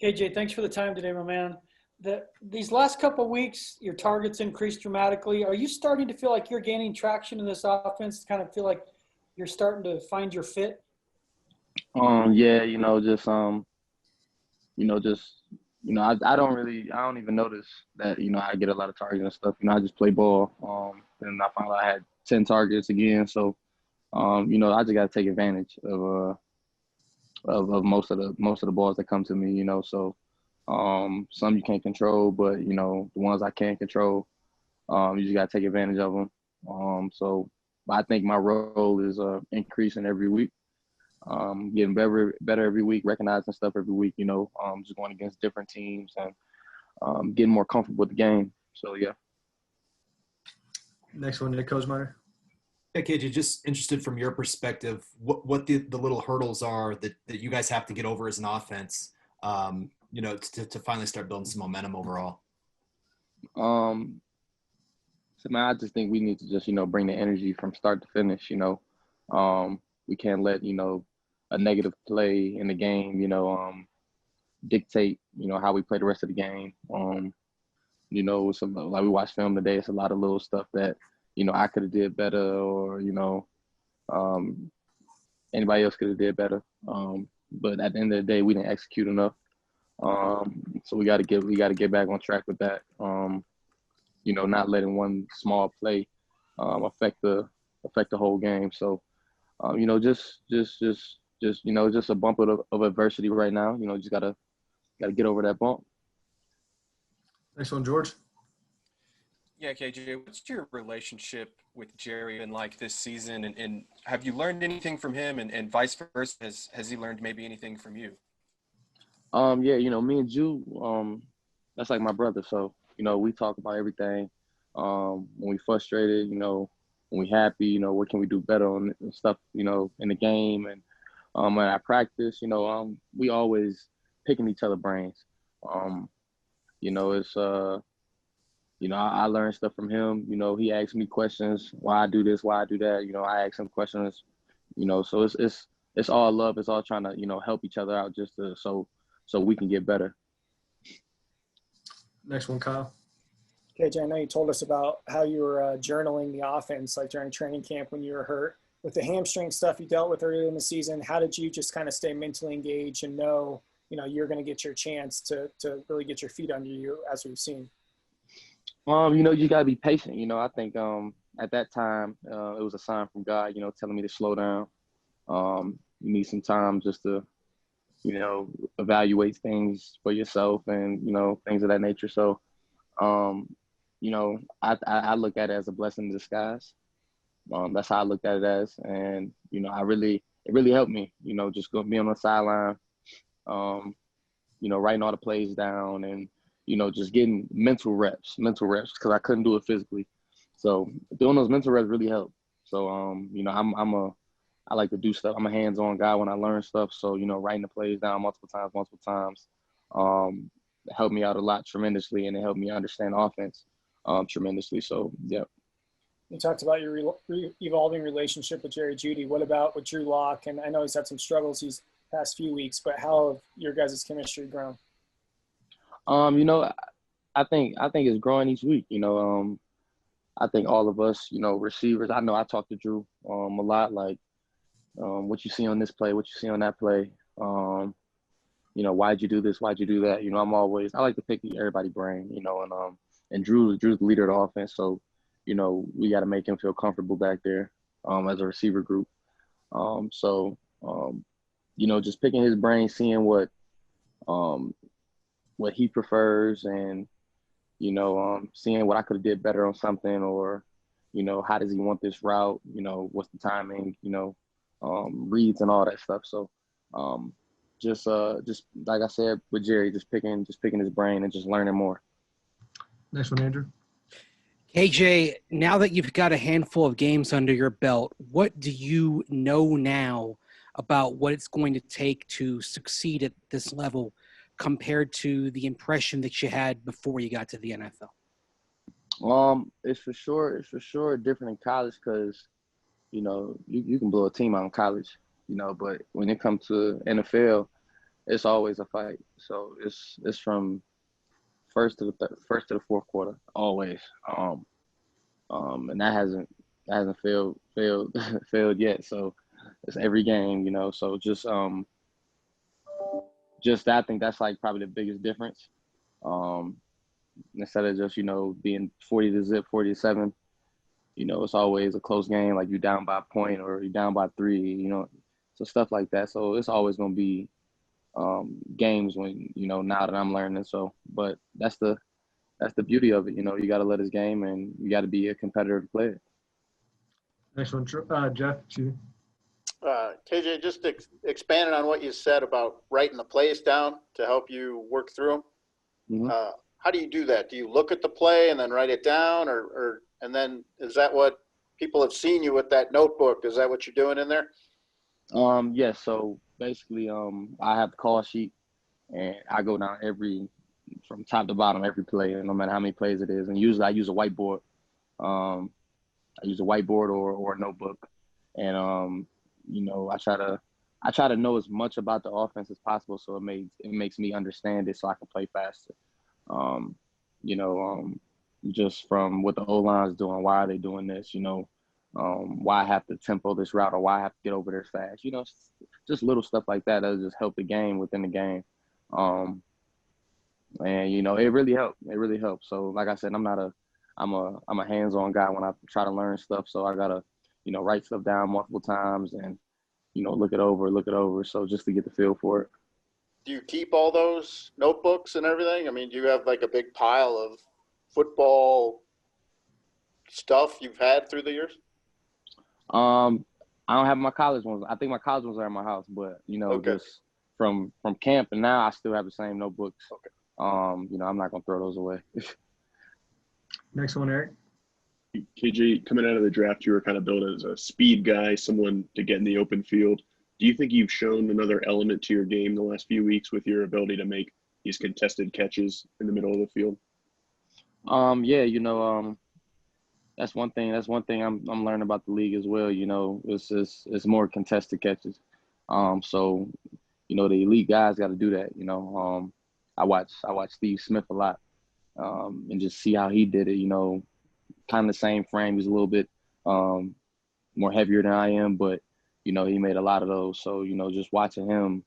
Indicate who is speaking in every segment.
Speaker 1: KJ, thanks for the time today, my man. These last couple of weeks, your targets increased dramatically. Are you starting to feel like you're gaining traction in this offense? Kind of feel like you're starting to find your fit?
Speaker 2: Yeah, just I don't even notice that, I get a lot of targets and stuff. I just play ball. And I found out I had 10 targets again. So, I just gotta take advantage of most of the balls that come to me, So some you can't control, but the ones I can control, you just gotta take advantage of them. So I think my role is increasing every week. Getting better every week, recognizing stuff every week, just going against different teams and getting more comfortable with the game. So, yeah.
Speaker 3: Next one, Nick Kosmeyer.
Speaker 4: Yeah, KJ, just interested from your perspective, what the little hurdles are that you guys have to get over as an offense, to finally start building some momentum overall.
Speaker 2: So, man, I just think we need to just, bring the energy from start to finish, we can't let, a negative play in the game, dictate, how we play the rest of the game. Like we watched film today, it's a lot of little stuff that, I could have did better or, um, anybody else could have did better. But at the end of the day, we didn't execute enough. So we got to get back on track with that. Not letting one small play affect the whole game. So, just a bump of adversity right now. Just gotta get over that bump.
Speaker 3: Next one, George.
Speaker 5: Yeah, KJ, what's your relationship with Jerry been like this season? And have you learned anything from him and vice versa? Has he learned maybe anything from you?
Speaker 2: Yeah, me and Jew, that's like my brother. So, we talk about everything. When we frustrated, when we happy, what can we do better on and stuff, in the game and when I practice, we always picking each other brains. It's I learn stuff from him. He asks me questions, why I do this, why I do that. I ask him questions. So it's all love. It's all trying to help each other out just so we can get better.
Speaker 3: Next one, Kyle.
Speaker 6: KJ, I know you told us about how you were journaling the offense, like during training camp when you were hurt. With the hamstring stuff you dealt with earlier in the season, how did you just kind of stay mentally engaged and know, you're going to get your chance to really get your feet under you, as we've seen?
Speaker 2: You got to be patient. I think at that time it was a sign from God, telling me to slow down. You need some time just to, evaluate things for yourself and, things of that nature. So, I look at it as a blessing in disguise. That's how I looked at it as. And, it really helped me, just go be on the sideline, writing all the plays down and, just getting mental reps because I couldn't do it physically. So doing those mental reps really helped. So, I like to do stuff. I'm a hands-on guy when I learn stuff. So, writing the plays down multiple times, helped me out a lot tremendously, and it helped me understand offense tremendously. So, yeah.
Speaker 6: You talked about your evolving relationship with Jerry Jeudy. What about with Drew Lock? And I know he's had some struggles these past few weeks, but how have your guys' chemistry grown?
Speaker 2: I think it's growing each week. I think all of us, receivers. I know I talk to Drew a lot. Like, what you see on this play, what you see on that play. Why'd you do this? Why'd you do that? I like to pick everybody's brain. And Drew's the leader of the offense, so we got to make him feel comfortable back there as a receiver group. Just picking his brain, seeing what he prefers and, seeing what I could have did better on something or, how does he want this route? What's the timing, reads and all that stuff. So just like I said with Jerry, just picking his brain and just learning more.
Speaker 3: Next one, Andrew.
Speaker 7: KJ, now that you've got a handful of games under your belt, what do you know now about what it's going to take to succeed at this level compared to the impression that you had before you got to the NFL?
Speaker 2: It's for sure different in college because, you can blow a team out in college, but when it comes to NFL, it's always a fight. So it's from first to the fourth quarter, always. And that hasn't failed failed yet. So it's every game, you know. So just I think that's like probably the biggest difference. Instead of just, you know, being 40 to zip, 40-7, you know, it's always a close game, like you're down by a point or you're down by 3, you know, so stuff like that. So it's always going to be games when, you know, now that I'm learning. So, but that's the beauty of it. You know, you got to let us game and you got to be a competitive player.
Speaker 3: Next one, Jeff. Excuse me.
Speaker 8: KJ, just expanding on what you said about writing the plays down to help you work through them.
Speaker 2: Mm-hmm.
Speaker 8: How do you do that? Do you look at the play and then write it down, and then is that what people have seen you with that notebook? Is that what you're doing in there?
Speaker 2: Yes. So basically, I have the call sheet and I go down from top to bottom, every play, no matter how many plays it is. And usually I use a whiteboard. I use a whiteboard or a notebook. And, you know, I try to know as much about the offense as possible. So it makes me understand it so I can play faster. You know, just from what the O-line is doing, why are they doing this? You know, why I have to tempo this route or why I have to get over there fast. You know, just little stuff like that that'll just help the game within the game. And you know, it really helped. It really helps. So, like I said, I'm a hands-on guy when I try to learn stuff. So I gotta, you know, write stuff down multiple times and, you know, look it over. So just to get the feel for it.
Speaker 8: Do you keep all those notebooks and everything? I mean, do you have like a big pile of football stuff you've had through the years?
Speaker 2: I don't have my college ones. I think my college ones are at my house, but you know,
Speaker 8: Okay.
Speaker 2: just from camp and now I still have the same notebooks.
Speaker 8: Okay.
Speaker 2: You know, I'm not gonna throw those away.
Speaker 3: Next one, Eric.
Speaker 9: KJ, coming out of the draft, you were kind of billed as a speed guy, someone to get in the open field. Do you think you've shown another element to your game the last few weeks with your ability to make these contested catches in the middle of the field?
Speaker 2: Yeah, you know, that's one thing I'm learning about the league as well. You know, it's more contested catches. So, you know, the elite guys got to do that. You know, I watch Steve Smith a lot, and just see how he did it. You know, kind of the same frame. He's a little bit more heavier than I am, but you know, he made a lot of those. So, you know, just watching him,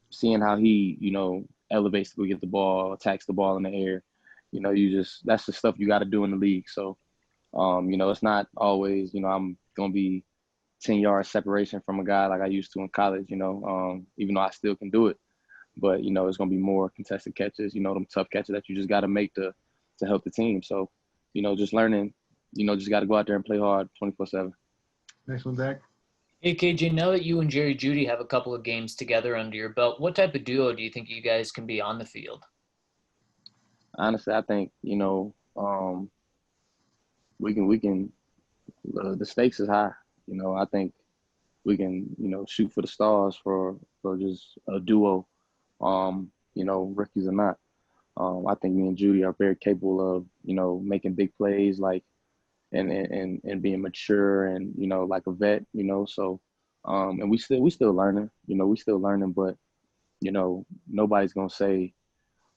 Speaker 2: seeing how he, you know, elevates to go get the ball, attacks the ball in the air. You know, that's the stuff you got to do in the league. So, you know, it's not always, you know, I'm going to be 10 yards separation from a guy like I used to in college, you know, even though I still can do it. But, you know, it's going to be more contested catches, you know, them tough catches that you just got to make to help the team. So, you know, just learning, you know, just got to go out there and play hard 24/7.
Speaker 3: Next one, Zach.
Speaker 10: Hey, KJ, now that you and Jerry Jeudy have a couple of games together under your belt, what type of duo do you think you guys can be on the field?
Speaker 2: Honestly, I think, you know, we can the stakes is high. You know, I think we can, you know, shoot for the stars for just a duo, you know, rookies or not. I think me and Jeudy are very capable of, you know, making big plays, like, and being mature and, you know, like a vet, you know. So, and we still learning, you know, but, you know, nobody's going to say,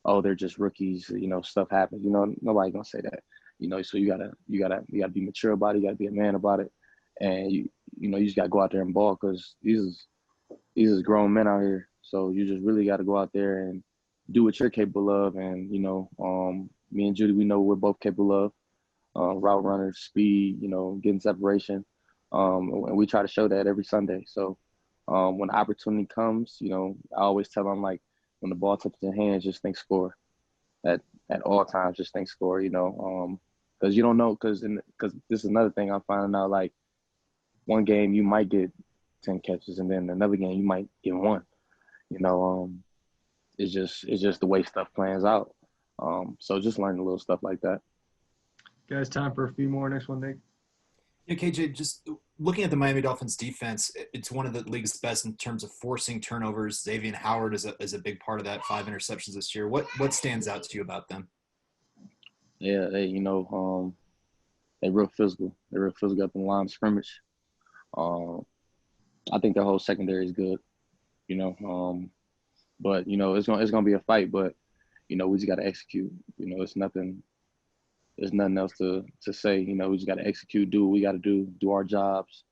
Speaker 2: oh, they're just rookies, you know, stuff happens, you know, nobody's going to say that, you know. So you gotta be mature about it. You gotta be a man about it. And you know, you just gotta go out there and ball, because these is grown men out here. So you just really gotta go out there and do what you're capable of. And, you know, me and Jeudy, we know we're both capable of. Route runner, speed, you know, getting separation. And we try to show that every Sunday. So when the opportunity comes, you know, I always tell them, like, when the ball touches your hands, just think score. At all times, just think score, you know, because you don't know, because this is another thing I'm finding out, like, one game you might get 10 catches and then another game you might get 1, you know. It's just the way stuff plans out. So just learning little stuff like that.
Speaker 3: Guys, time for a few more. Next one, Nick.
Speaker 4: Yeah, KJ, just looking at the Miami Dolphins defense, it's one of the league's best in terms of forcing turnovers. Xavier Howard is a big part of that, 5 interceptions this year. What stands out to you about them?
Speaker 2: Yeah, you know, they're real physical. They're real physical up in the line of scrimmage. I think their whole secondary is good. you know. But it's gonna be a fight, but we just gotta execute. There's nothing else to say. We just gotta execute, do what we gotta do our jobs,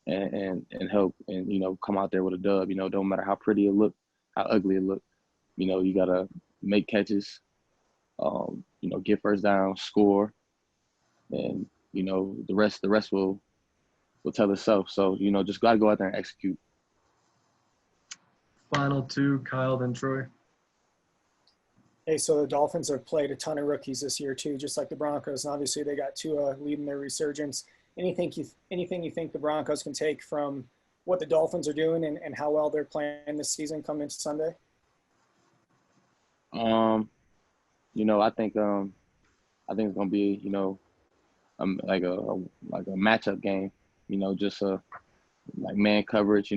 Speaker 2: and help, and come out there with a dub. Don't matter how pretty it look, how ugly it look. You gotta make catches, get first down, score, and the rest will tell itself. So just gotta go out there and execute.
Speaker 3: Final two, Kyle, then Troy.
Speaker 6: Hey, so the Dolphins have played a ton of rookies this year too, just like the Broncos. And obviously they got Tua leading their resurgence. Anything you think the Broncos can take from what the Dolphins are doing and how well they're playing this season coming into Sunday?
Speaker 2: I think it's gonna be like a matchup game. Just like man coverage.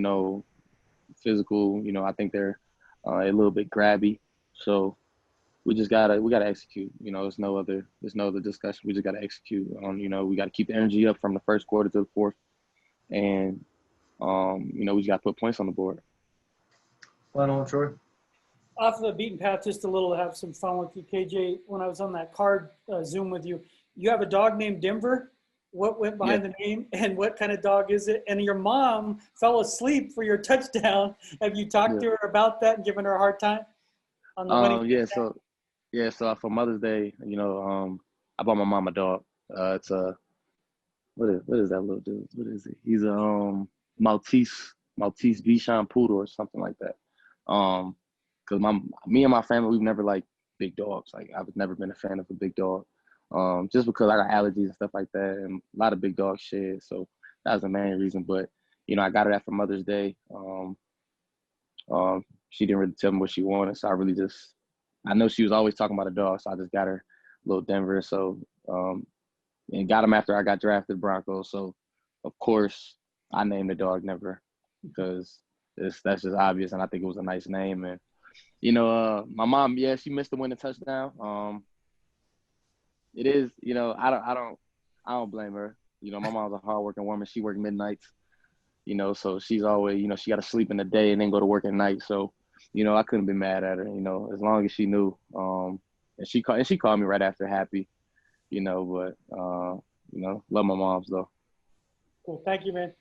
Speaker 2: Physical. I think they're a little bit grabby. So we gotta execute. There's no other discussion. We just gotta execute. We gotta keep the energy up from the first quarter to the fourth, and we just gotta put points on the board.
Speaker 3: Final one, Troy.
Speaker 1: Off the beaten path just a little to have some fun with you, KJ. When I was on that card Zoom with you, you have a dog named Denver. What went behind the name, and what kind of dog is it? And your mom fell asleep for your touchdown. Have you talked to her about that and given her a hard time on the winning touchdown?
Speaker 2: So for Mother's Day, I bought my mom a dog. It's a what is that little dude? What is it? He's a Maltese Bichon Poodle or something like that. Because me and my family, we've never liked big dogs. Like I've never been a fan of a big dog. Just because I got allergies and stuff like that, and a lot of big dogs shed. So that was the main reason. But I got her that for Mother's Day. She didn't really tell me what she wanted, so I know she was always talking about a dog, so I just got her little Denver. So and got him after I got drafted Broncos. So of course I named the dog Denver because that's just obvious, and I think it was a nice name. And my mom, she missed the winning touchdown. It is, I don't blame her. My mom's a hardworking woman. She worked midnights, so she's always, she got to sleep in the day and then go to work at night. So, I couldn't be mad at her, as long as she knew. And she called me right after happy, but love my moms though.
Speaker 1: Cool. Thank you, man.